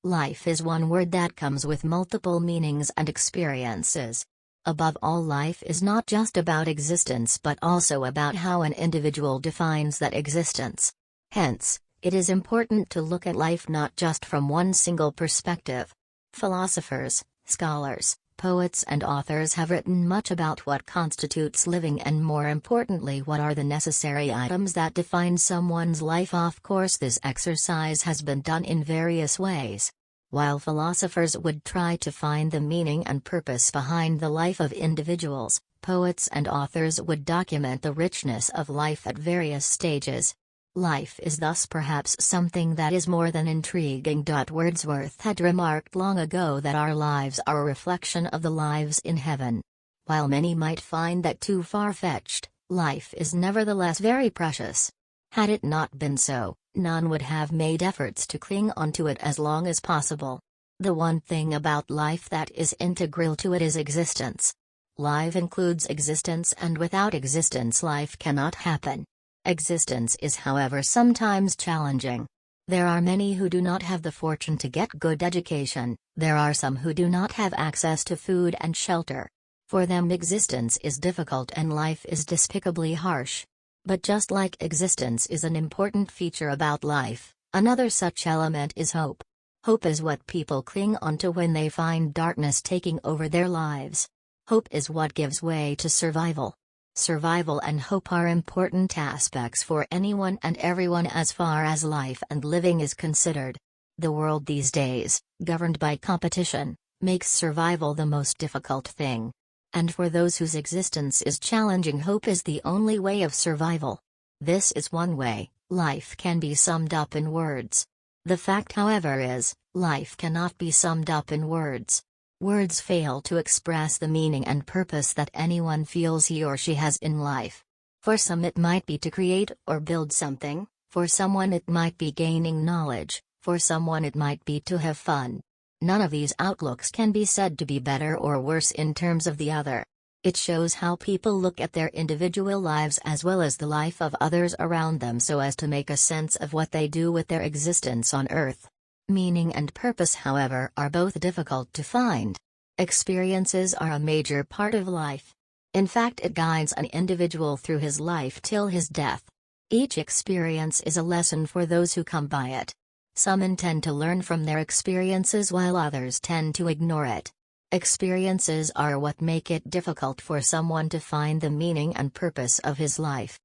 Life is one word that comes with multiple meanings and experiences. Above all, life is not just about existence but also about how an individual defines that existence. Hence, it is important to look at life not just from one single perspective. Philosophers, scholars, poets and authors have written much about what constitutes living and, more importantly, what are the necessary items that define someone's life. Of course, this exercise has been done in various ways. While philosophers would try to find the meaning and purpose behind the life of individuals, poets and authors would document the richness of life at various stages. Life is thus perhaps something that is more than intriguing. Wordsworth had remarked long ago that our lives are a reflection of the lives in heaven. While many might find that too far-fetched, life is nevertheless very precious. Had it not been so, none would have made efforts to cling onto it as long as possible. The one thing about life that is integral to it is existence. Life includes existence, and without existence life cannot happen. Existence is, however, sometimes challenging. There are many who do not have the fortune to get good education, there are some who do not have access to food and shelter. For them existence is difficult and life is despicably harsh. But just like existence is an important feature about life, another such element is hope. Hope is what people cling onto when they find darkness taking over their lives. Hope is what gives way to survival. Survival and hope are important aspects for anyone and everyone as far as life and living is considered. The world these days, governed by competition, makes survival the most difficult thing. And for those whose existence is challenging, hope is the only way of survival. This is one way life can be summed up in words. The fact, however, is, life cannot be summed up in words. Words fail to express the meaning and purpose that anyone feels he or she has in life. For some it might be to create or build something, for someone it might be gaining knowledge, for someone it might be to have fun. None of these outlooks can be said to be better or worse in terms of the other. It shows how people look at their individual lives as well as the life of others around them so as to make a sense of what they do with their existence on Earth. Meaning and purpose, however, are both difficult to find. Experiences are a major part of life. In fact, it guides an individual through his life till his death. Each experience is a lesson for those who come by it. Some intend to learn from their experiences while others tend to ignore it. Experiences are what make it difficult for someone to find the meaning and purpose of his life.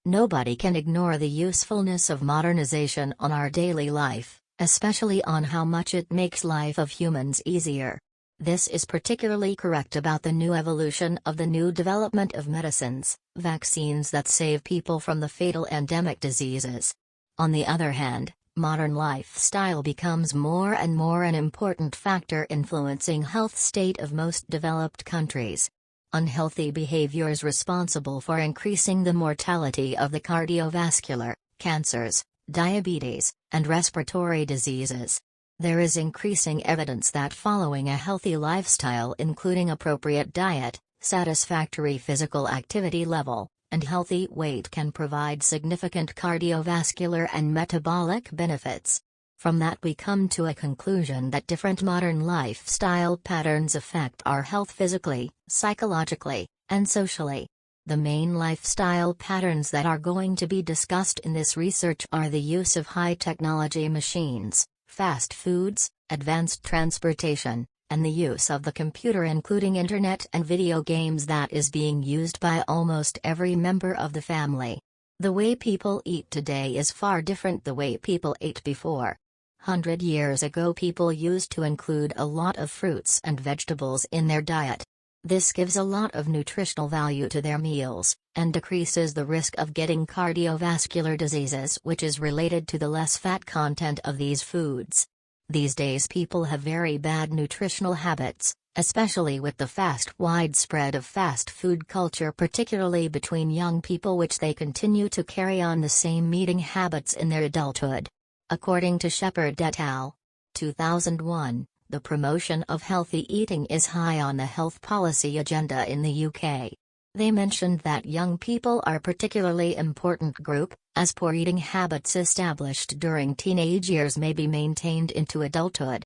Nobody can ignore the usefulness of modernization on our daily life, especially on how much it makes life of humans easier. This is particularly correct about the new evolution of the new development of medicines, vaccines that save people from the fatal endemic diseases. On the other hand, modern lifestyle becomes more and more an important factor influencing health state of most developed countries. Unhealthy behaviors responsible for increasing the mortality of the cardiovascular, cancers, diabetes, and respiratory diseases. There is increasing evidence that following a healthy lifestyle, including appropriate diet, satisfactory physical activity level, and healthy weight, can provide significant cardiovascular and metabolic benefits. From that we come to a conclusion that different modern lifestyle patterns affect our health physically, psychologically, and socially. The main lifestyle patterns that are going to be discussed in this research are the use of high-technology machines, fast foods, advanced transportation, and the use of the computer, including internet and video games, that is being used by almost every member of the family. The way people eat today is far different the way people ate before. 100 years ago people used to include a lot of fruits and vegetables in their diet. This gives a lot of nutritional value to their meals, and decreases the risk of getting cardiovascular diseases, which is related to the less fat content of these foods. These days people have very bad nutritional habits, especially with the fast widespread of fast food culture, particularly between young people, which they continue to carry on the same eating habits in their adulthood. According to Shepherd et al. 2001, the promotion of healthy eating is high on the health policy agenda in the UK. They mentioned that young people are a particularly important group, as poor eating habits established during teenage years may be maintained into adulthood.